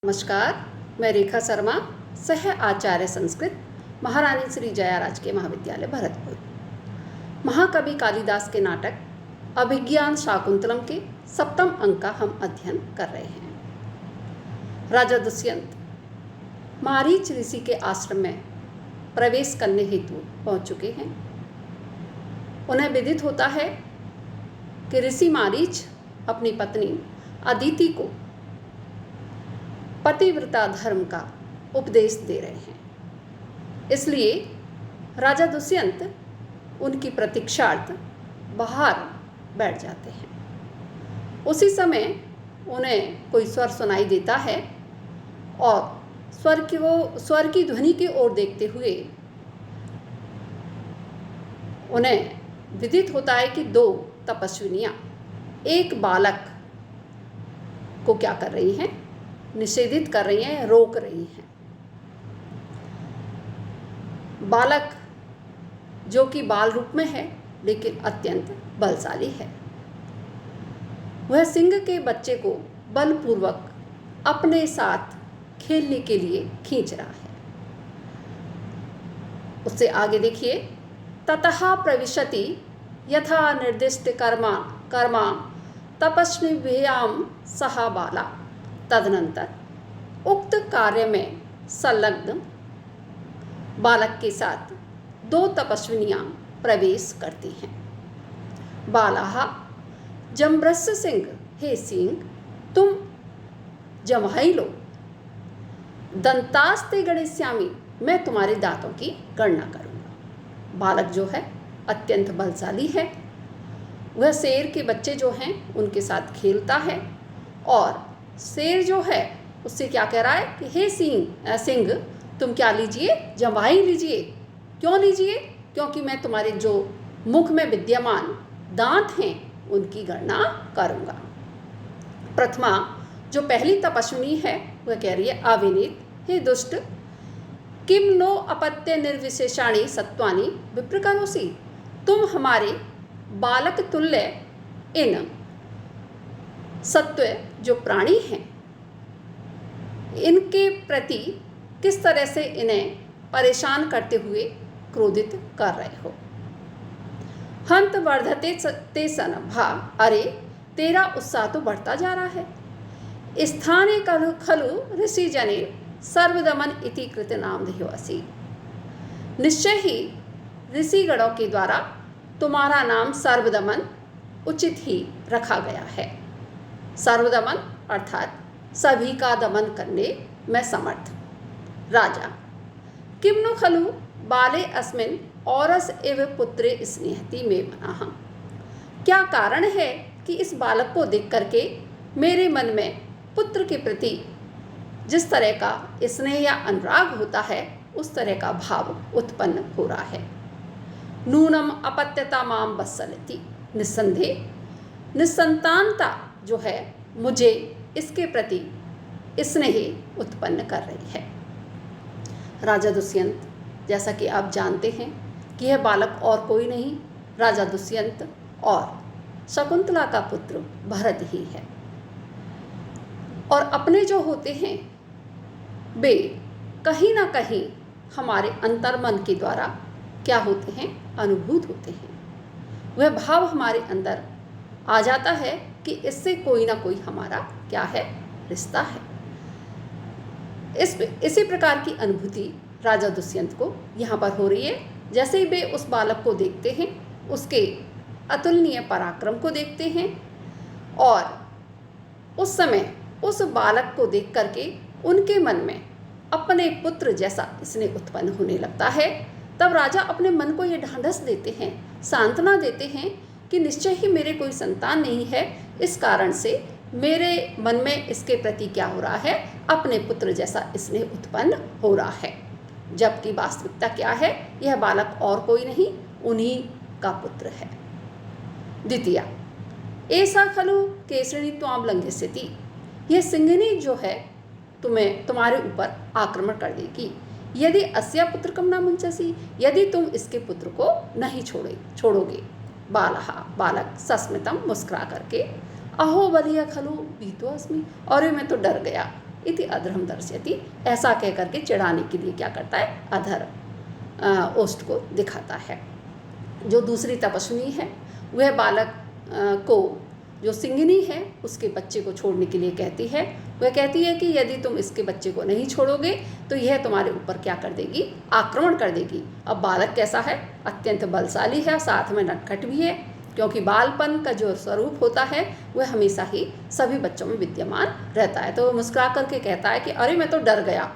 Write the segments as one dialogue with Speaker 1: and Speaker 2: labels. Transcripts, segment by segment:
Speaker 1: नमस्कार, मैं रेखा शर्मा, सह आचार्य संस्कृत, महारानी श्री जया राजकीय महाविद्यालय भरतपुर। महाकवि कालिदास के नाटक अभिज्ञान शाकुंतलम के 7वें अंक का हम अध्ययन कर रहे हैं। राजा दुष्यंत मारीच ऋषि के आश्रम में प्रवेश करने हेतु पहुंच चुके हैं। उन्हें विदित होता है कि ऋषि मारीच अपनी पत्नी अदिति को पतिव्रता धर्म का उपदेश दे रहे हैं। इसलिए राजा दुष्यंत उनकी प्रतीक्षार्थ बाहर बैठ जाते हैं। उसी समय उन्हें कोई स्वर सुनाई देता है और स्वर की ध्वनि की ओर देखते हुए उन्हें विदित होता है कि दो तपस्विनियां एक बालक को क्या कर रही हैं, निषेधित कर रही हैं, रोक रही हैं। बालक जो कि बाल रूप में है लेकिन अत्यंत बलशाली है, वह सिंह के बच्चे को बलपूर्वक अपने साथ खेलने के लिए खींच रहा है। उससे आगे देखिए, ततः प्रविशति यथा निर्दिष्ट कर्मा तपस्विभ्याम सह बाला। तदनंतर उक्त कार्य में संलग्न बालक के साथ दो तपस्विनियां प्रवेश करती हैं। बालाः जम्ब्रस्य सिंह, हे सिंह तुम जम्हाई लो, दंतास्ते गणिष्यामि, मैं तुम्हारे दांतों की गणना करूंगा। बालक जो है अत्यंत बलशाली है। वह शेर के बच्चे जो हैं उनके साथ खेलता है और शेर जो है उससे क्या कह रहा है कि हे सिंह तुम क्या लीजिए, जम्हाई लीजिए। क्यों लीजिए? क्योंकि मैं तुम्हारे जो मुख में विद्यमान दांत हैं उनकी गणना करूंगा। प्रथमा जो पहली तपस्विनी है वह कह रही है, अविनीत, हे दुष्ट, किम नो अपत्य निर्विशेषाणी सत्वानि विप्रकरोसि, तुम हमारे बालक तुल्य इन सत्व जो प्राणी हैं इनके प्रति किस तरह से इन्हें परेशान करते हुए क्रोधित कर रहे हो। हंत वर्धते ते सन भा, अरे तेरा उत्साह तो बढ़ता जा रहा है। स्थाने खलु ऋषि जने सर्वदमन इति कृत नाम ध्येयसि, निश्चय ही ऋषिगणों के द्वारा तुम्हारा नाम सर्वदमन उचित ही रखा गया है। सर्वदमन अर्थात सभी का दमन करने में समर्थ। राजा किम नु खलु बाले अस्मिन औरस एव पुत्रे स्नेहति में मनाह, क्या कारण है कि इस बालक को देख करके मेरे मन में पुत्र के प्रति जिस तरह का स्नेह या अनुराग होता है उस तरह का भाव उत्पन्न हो रहा है। नूनम अपत्यता माम बत्सलति, निस्संदेह निसंतानता जो है मुझे इसके प्रति स्नेह उत्पन्न कर रही है। राजा दुष्यंत, जैसा कि आप जानते हैं कि यह बालक और कोई नहीं, राजा दुष्यंत और शकुंतला का पुत्र भरत ही है। और अपने जो होते हैं वे कहीं ना कहीं हमारे अंतर्मन के द्वारा क्या होते हैं, अनुभूत होते हैं। वह भाव हमारे अंदर आ जाता है कि इससे कोई ना कोई हमारा क्या है, रिश्ता है। इसी प्रकार की अनुभूति राजा दुष्यंत को यहाँ पर हो रही है। जैसे ही वे उस बालक को देखते हैं, उसके अतुलनीय पराक्रम को देखते हैं और उस समय उस बालक को देख करके उनके मन में अपने पुत्र जैसा स्नेह उत्पन्न होने लगता है। तब राजा अपने मन को ये ढांढस देते हैं, सांत्वना देते हैं कि निश्चय ही मेरे कोई संतान नहीं है, इस कारण से मेरे मन में इसके प्रति क्या हो रहा है, अपने पुत्र जैसा स्नेह उत्पन्न हो रहा है। जबकि वास्तविकता क्या है, यह बालक और कोई नहीं, उन्हीं का पुत्र है। द्वितीया ऐसा खलु केसरी त्वाम लंघिष्यति, यह सिंहनी जो है तुम्हारे ऊपर आक्रमण कर देगी। यदि अस्या पुत्र कम न मुंचसी, यदि तुम इसके पुत्र को नहीं छोड़ोगे। बालक सस्मितम मुस्कुरा करके, अहो बलिया खलु भीतो अस्मि, और मैं तो डर गया, इति अधरम दर्शयति, ऐसा कह करके चिढ़ाने के लिए क्या करता है, अधर ओष्ठ को दिखाता है। जो दूसरी तपस्विनी है वह बालक को, जो सिंगिनी है, उसके बच्चे को छोड़ने के लिए कहती है। वह कहती है कि यदि तुम इसके बच्चे को नहीं छोड़ोगे तो यह तुम्हारे ऊपर क्या कर देगी, आक्रमण कर देगी। अब बालक कैसा है, अत्यंत बलशाली है, साथ में नटखट भी है, क्योंकि बालपन का जो स्वरूप होता है वह हमेशा ही सभी बच्चों में विद्यमान रहता है। तो वो मुस्कुरा करके कहता है कि अरे मैं तो डर गया,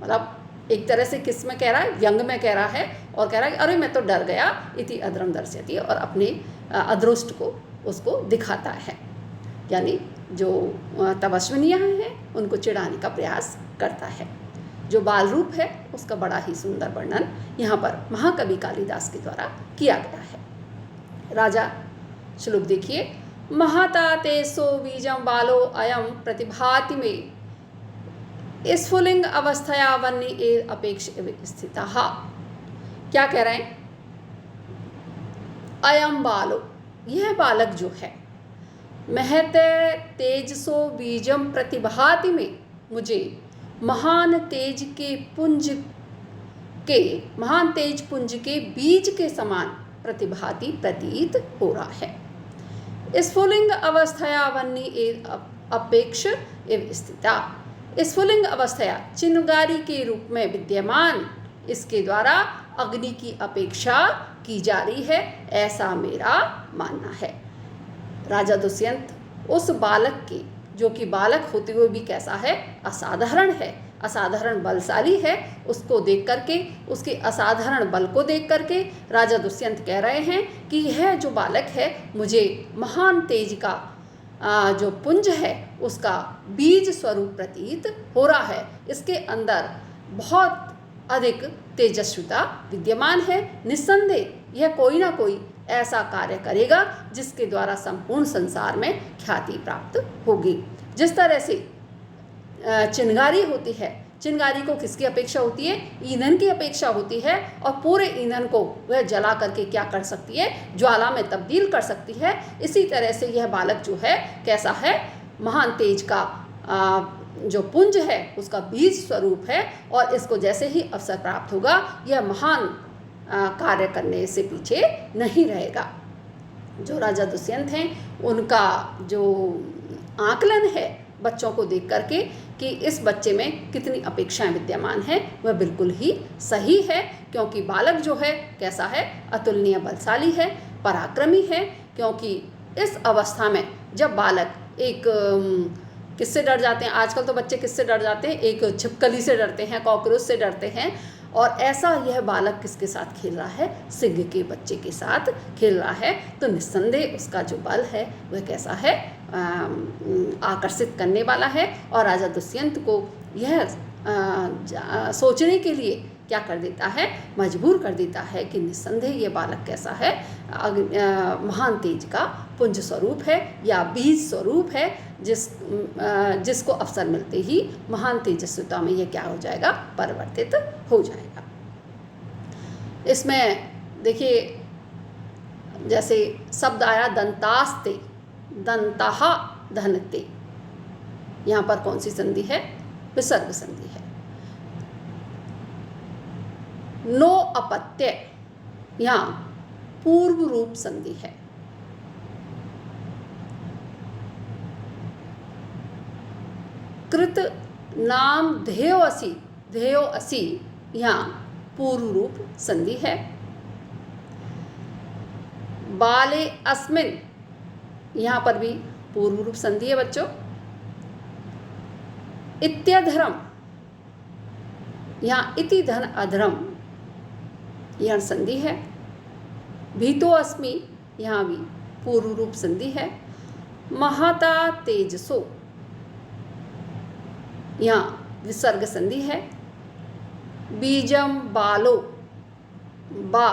Speaker 1: मतलब एक तरह से किस में कह रहा है, व्यंग में कह रहा है, और कह रहा है कि अरे मैं तो डर गया, इति अधरम दर्शयति, और अपने अदृष्ट को उसको दिखाता है। यानी जो तपस्विनियाँ हैं उनको चिढ़ाने का प्रयास करता है। जो बाल रूप है उसका बड़ा ही सुंदर वर्णन यहाँ पर महाकवि कालिदास के द्वारा किया गया है। राजा श्लोक देखिए, महता ते सो बीजम बालो अयम प्रतिभाति में स्फुलिंग अवस्थया वन्नी अपेक्ष स्थितः। क्या कह रहे हैं, अयम बालो, यह बालक जो है, महत तेजसो बीजम प्रतिभाति में, मुझे महान तेज पुंज के बीज के समान प्रतिभाति प्रतीत हो रहा है। स्फुलिंग अवस्थया वन्नी अपेक्ष एव स्थिता, स्फुलिंग अवस्थया चिन्हगारी के रूप में विद्यमान, इसके द्वारा अग्नि की अपेक्षा की जा रही है, ऐसा मेरा मानना है। राजा दुष्यंत उस बालक के, जो कि बालक होते हुए भी कैसा है, असाधारण है, असाधारण बलशाली है, उसको देख करके, उसके असाधारण बल को देख करके राजा दुष्यंत कह रहे हैं कि यह जो बालक है मुझे महान तेज का जो पुंज है उसका बीज स्वरूप प्रतीत हो रहा है। इसके अंदर बहुत अधिक तेजस्विता विद्यमान है। निस्संदेह यह कोई ना कोई ऐसा कार्य करेगा जिसके द्वारा संपूर्ण संसार में ख्याति प्राप्त होगी। जिस तरह से चिंगारी होती है, चिंगारी को किसकी अपेक्षा होती है, ईंधन की अपेक्षा होती है, और पूरे ईंधन को वह जला करके क्या कर सकती है, ज्वाला में तब्दील कर सकती है। इसी तरह से यह बालक जो है कैसा है, महान तेज का जो पुंज है उसका बीज स्वरूप है, और इसको जैसे ही अवसर प्राप्त होगा यह महान कार्य करने से पीछे नहीं रहेगा। जो राजा दुष्यंत हैं उनका जो आकलन है बच्चों को देख करके कि इस बच्चे में कितनी अपेक्षाएं विद्यमान हैं, वह बिल्कुल ही सही है, क्योंकि बालक जो है कैसा है, अतुलनीय बलशाली है, पराक्रमी है। क्योंकि इस अवस्था में जब बालक एक किससे डर जाते हैं, आजकल तो बच्चे किससे डर जाते हैं, एक छिपकली से डरते हैं, कॉकरोच से डरते हैं, और ऐसा यह बालक किसके साथ खेल रहा है, सिंह के बच्चे के साथ खेल रहा है। तो निस्संदेह उसका जो बल है वह कैसा है, आकर्षित करने वाला है, और राजा दुष्यंत को यह सोचने के लिए क्या कर देता है, मजबूर कर देता है कि निस्संदेह ये बालक कैसा है, महान तेज का पुंज स्वरूप है या बीज स्वरूप है, जिसको अवसर मिलते ही महान तेजस्विता में ये क्या हो जाएगा, परिवर्तित हो जाएगा। इसमें देखिए जैसे शब्द आया दंतास्ते, दंतः धनते, यहाँ पर कौन सी संधि है, विसर्ग संधि है। नो अपत्य, यहाँ पूर्व रूप संधि है। कृत नाम ध्येयो असि, यहाँ पूर्व रूप संधि है। बाले अस्मिन, यहाँ पर भी पूर्व रूप संधि है बच्चों। इत्यधरम, यहाँ इति धन अधरम यह संधि है। भीतो अस्मि, यहाँ भी पूर्व रूप संधि है। महता तेजसो, यहाँ विसर्ग संधि है। बीजम बालो, बा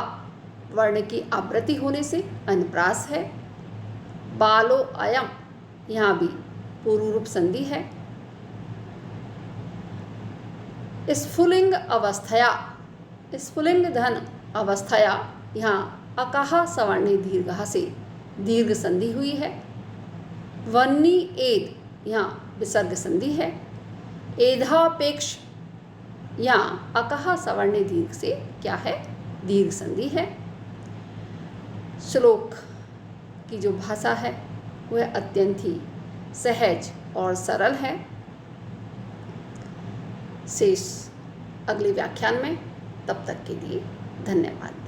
Speaker 1: वर्ण की आवृत्ति होने से अनुप्रास है। बालो अयम, यहाँ भी पूर्व रूप संधि है। स्फुलिंग अवस्थया, स्फुलिंग धन अवस्थया, यहाँ अकाहा सवर्णी दीर्घ से दीर्घ संधि हुई है। वन्नी एद, यहाँ विसर्ग संधि है। एधापेक्ष या अकहा सवर्णी दीर्घ से क्या है, दीर्घ संधि है। श्लोक की जो भाषा है वह अत्यंत ही सहज और सरल है। शेष अगले व्याख्यान में, तब तक के लिए धन्यवाद।